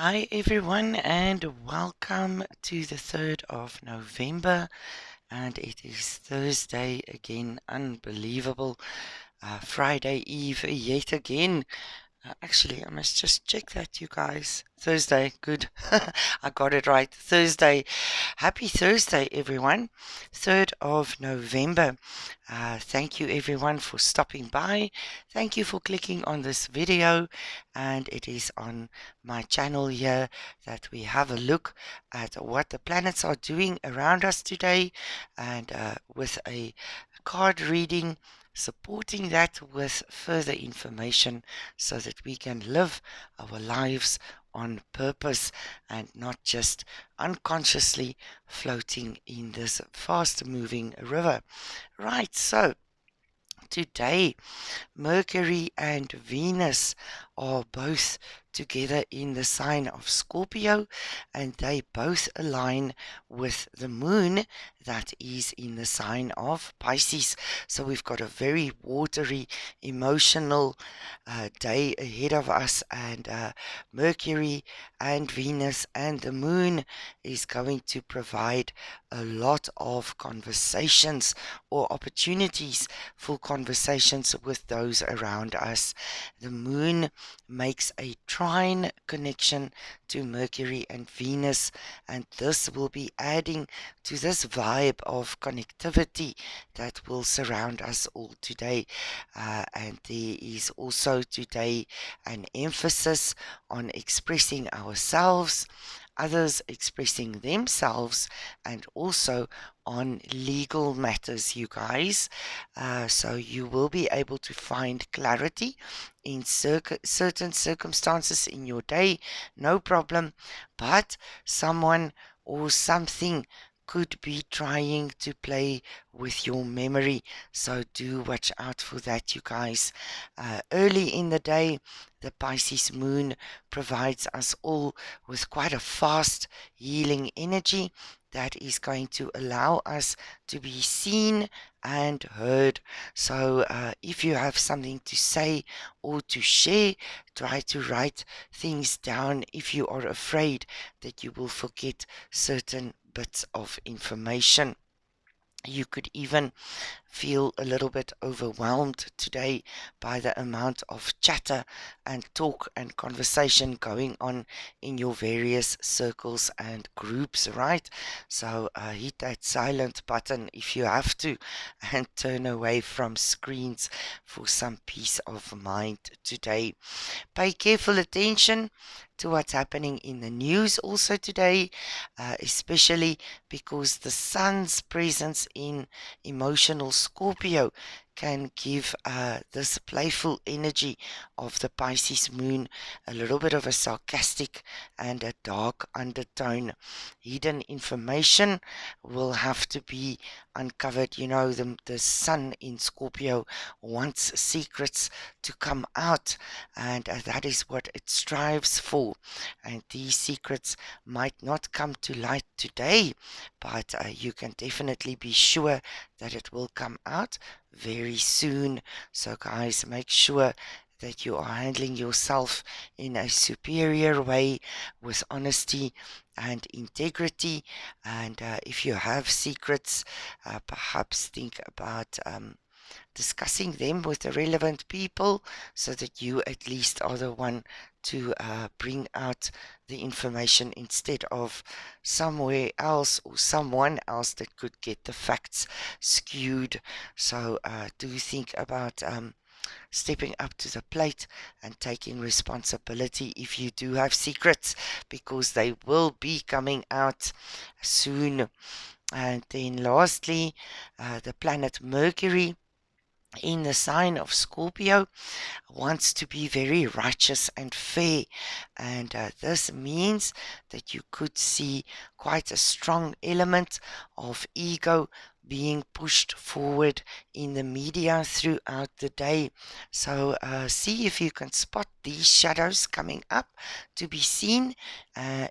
Hi everyone and welcome to the 3rd of November, and it is Thursday again. Unbelievable. Friday Eve yet again. Actually, I must just check that, you guys. Thursday, good. I got it right. Thursday. Happy Thursday, everyone. 3rd of November. Thank you, everyone, for stopping by. Thank you for clicking on this video. And it is on my channel here that we have a look at what the planets are doing around us today, and with a card reading supporting that with further information so that we can live our lives on purpose and not just unconsciously floating in this fast moving river. Right, so today Mercury and Venus are both together in the sign of Scorpio, and they both align with the moon that is in the sign of Pisces. So we've got a very watery, emotional day ahead of us, and Mercury and Venus and the moon is going to provide a lot of conversations or opportunities for conversations with those around us. The moon makes a trine connection to Mercury and Venus, and this will be adding to this vibe of connectivity that will surround us all today. And there is also today an emphasis on expressing ourselves, others expressing themselves, and also on legal matters, you guys. So you will be able to find clarity in certain circumstances in your day, no problem. But someone or something could be trying to play with your memory, so do watch out for that, you guys. Early in the day, the Pisces moon provides us all with quite a fast healing energy that is going to allow us to be seen and heard. So if you have something to say or to share, try to write things down if you are afraid that you will forget certain bits of information. You could even feel a little bit overwhelmed today by the amount of chatter and talk and conversation going on in your various circles and groups, right? So hit that silent button if you have to, and turn away from screens for some peace of mind today. Pay careful attention to what's happening in the news also today, especially because the sun's presence in emotional Scorpio can give this playful energy of the Pisces moon a little bit of a sarcastic and a dark undertone. Hidden information will have to be uncovered. You know, the sun in Scorpio wants secrets to come out, and that is what it strives for. And these secrets might not come to light today, but you can definitely be sure that it will come out very soon. So, guys, make sure that you are handling yourself in a superior way with honesty and integrity. And if you have secrets, perhaps think about discussing them with the relevant people so that you at least are the one to bring out the information instead of somewhere else or someone else that could get the facts skewed. So do think about stepping up to the plate and taking responsibility if you do have secrets, because they will be coming out soon. And then lastly, the planet Mercury in the sign of Scorpio wants to be very righteous and fair, and this means that you could see quite a strong element of ego being pushed forward in the media throughout the day. So see if you can spot these shadows coming up to be seen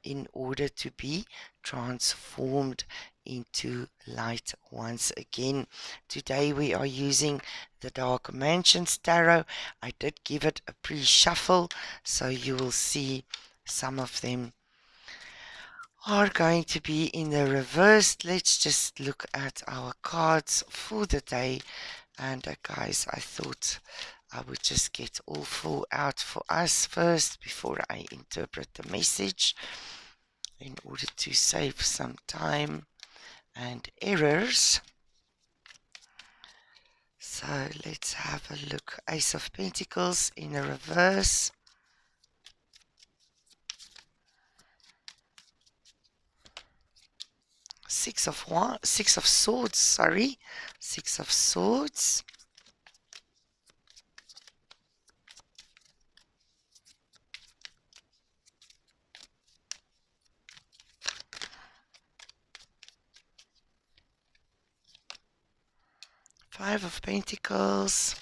in order to be transformed into light once again. Today we are using the Dark Mansions Tarot. I did give it a pre-shuffle, so you will see Some of them are going to be in the reverse. Let's just look at our cards for the day. And guys, I thought I would just get all four out for us first before I interpret the message in order to save some time and errors. So let's have a look. Ace of Pentacles in the reverse. Six of Swords, sorry. Six of Swords. Five of Pentacles.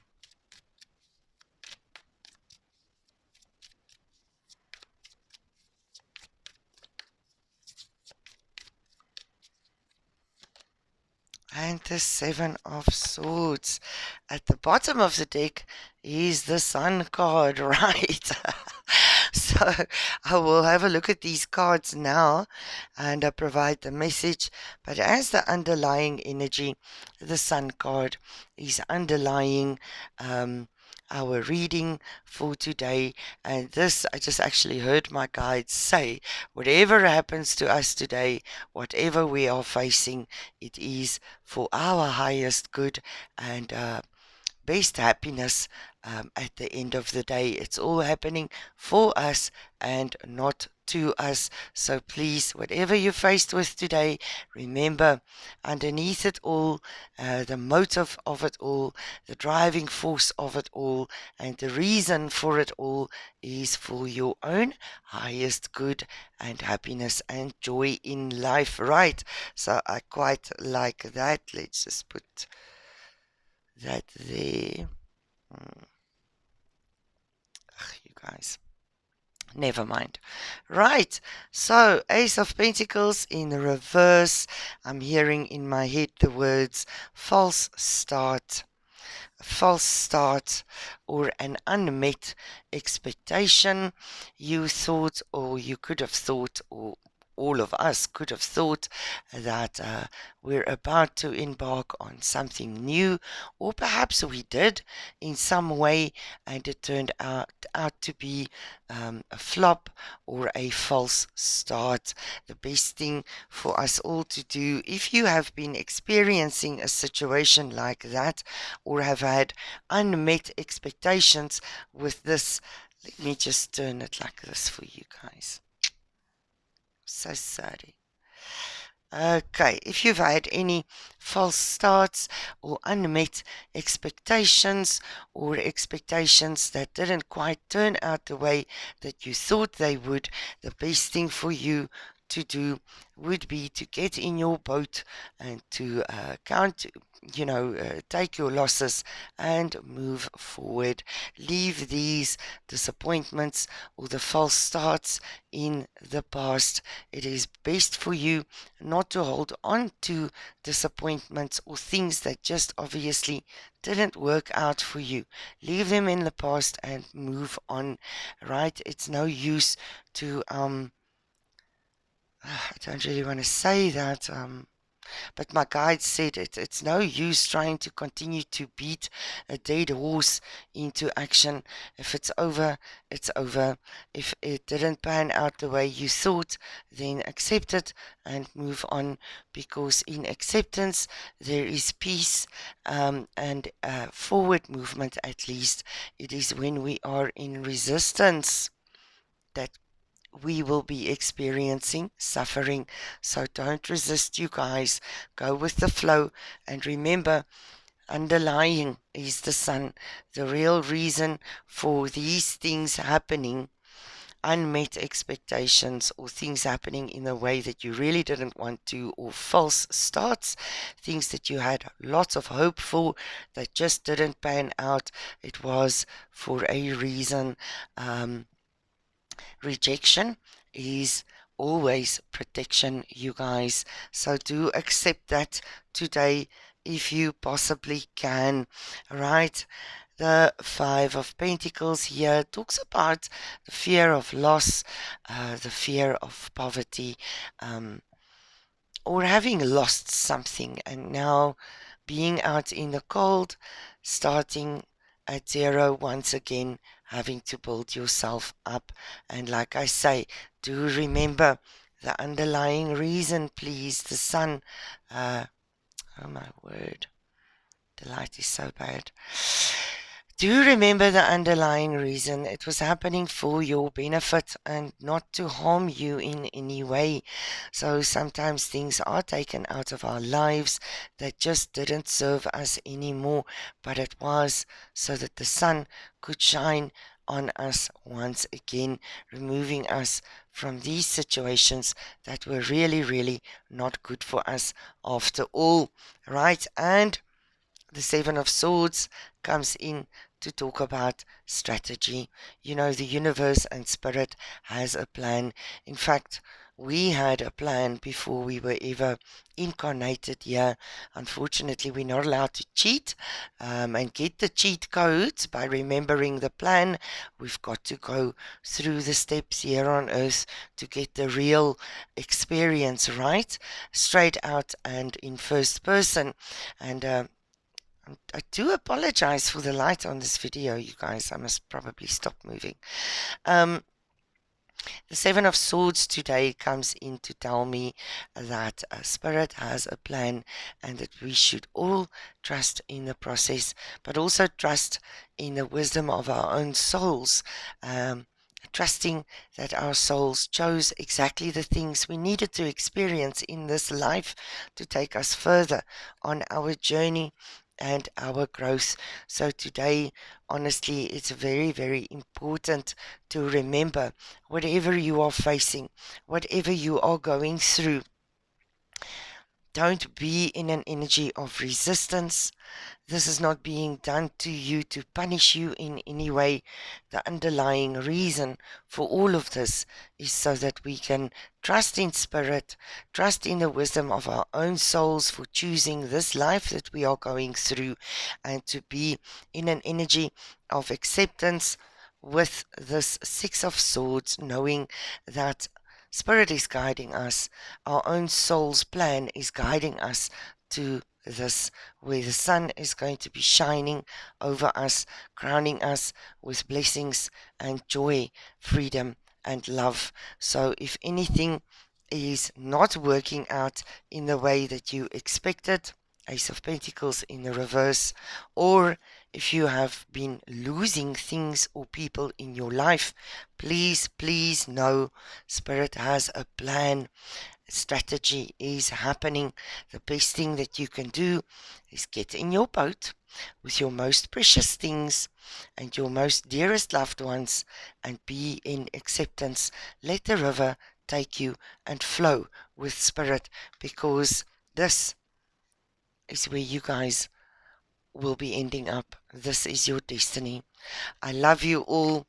And the Seven of Swords. At the bottom of the deck is the Sun card, right? So I will have a look at these cards now and provide the message. But as the underlying energy, the Sun card is underlying our reading for today. And this, I just actually heard my guides say, whatever happens to us today, whatever we are facing, it is for our highest good and best happiness at the end of the day. It's all happening for us and not to us. So please, whatever you're faced with today, remember, underneath it all, the motive of it all, the driving force of it all, and the reason for it all is for your own highest good and happiness and joy in life, right? So I quite like that. Let's just put that there. You guys, never mind. Right, so Ace of Pentacles in the reverse. I'm hearing in my head the words false start, or an unmet expectation. You thought, or you could have thought, or all of us could have thought that we're about to embark on something new, or perhaps we did in some way, and it turned out to be a flop or a false start. The best thing for us all to do, if you have been experiencing a situation like that, or have had unmet expectations with this, let me just turn it like this for you guys. So sorry. Okay, if you've had any false starts or unmet expectations, or expectations that didn't quite turn out the way that you thought they would, the best thing for you to do would be to get in your boat and to take your losses and move forward. Leave these disappointments or the false starts in the past. It is best for you not to hold on to disappointments or things that just obviously didn't work out for you. Leave them in the past and move on, right? It's no use to I don't really want to say that but my guide said it's no use trying to continue to beat a dead horse into action. If it's over, it's over. If it didn't pan out the way you thought, then accept it and move on, because in acceptance there is peace and forward movement. At least it is when we are in resistance that we will be experiencing suffering. So don't resist, you guys. Go with the flow. And remember, underlying is the sun. The real reason for these things happening, unmet expectations, or things happening in a way that you really didn't want to, or false starts, things that you had lots of hope for that just didn't pan out. It was for a reason. Rejection is always protection, you guys. So do accept that today if you possibly can, right? The Five of Pentacles here talks about the fear of loss, the fear of poverty, or having lost something and now being out in the cold, starting at zero once again, having to build yourself up. And like I say, do remember the underlying reason, please. The sun, oh my word, the light is so bad. Do remember the underlying reason. It was happening for your benefit and not to harm you in any way. So sometimes things are taken out of our lives that just didn't serve us anymore, but it was so that the sun could shine on us once again, removing us from these situations that were really, really not good for us after all, right? And the Seven of Swords comes in to talk about strategy. You know, the universe and spirit has a plan. In fact, we had a plan before we were ever incarnated here. Unfortunately, we're not allowed to cheat and get the cheat codes by remembering the plan. We've got to go through the steps here on earth to get the real experience, right? Straight out and in first person. And I do apologize for the light on this video, you guys. I must probably stop moving. Um, the Seven of Swords today comes in to tell me that Spirit has a plan and that we should all trust in the process, but also trust in the wisdom of our own souls. Trusting that our souls chose exactly the things we needed to experience in this life to take us further on our journey and our growth. So today, honestly, it's very, very important to remember whatever you are facing, whatever you are going through, don't be in an energy of resistance. This is not being done to you to punish you in any way. The underlying reason for all of this is so that we can trust in spirit, trust in the wisdom of our own souls for choosing this life that we are going through, and to be in an energy of acceptance with this Six of Swords, knowing that Spirit is guiding us, our own soul's plan is guiding us to this, where the sun is going to be shining over us, crowning us with blessings and joy, freedom and love. So if anything is not working out in the way that you expected, Ace of Pentacles in the reverse, or if you have been losing things or people in your life, please, please know Spirit has a plan. Strategy is happening. The best thing that you can do is get in your boat with your most precious things and your most dearest loved ones and be in acceptance. Let the river take you and flow with Spirit, because this is where you guys will be ending up. This is your destiny. I love you all,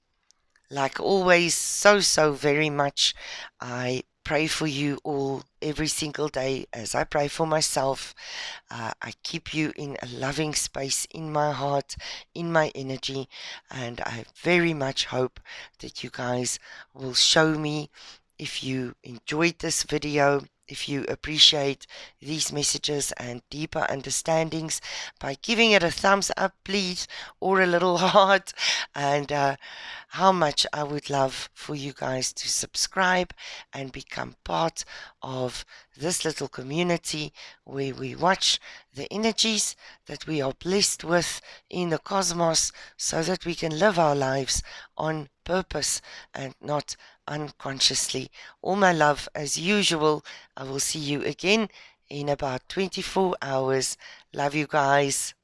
like always, so, so very much. I pray for you all every single day as I pray for myself. I keep you in a loving space in my heart, in my energy, and I very much hope that you guys will show me if you enjoyed this video, if you appreciate these messages and deeper understandings, by giving it a thumbs up, please, or a little heart, and how much I would love for you guys to subscribe and become part of this little community where we watch the energies that we are blessed with in the cosmos, so that we can live our lives on purpose and not unconsciously. All my love as usual. I will see you again in about 24 hours. Love you guys.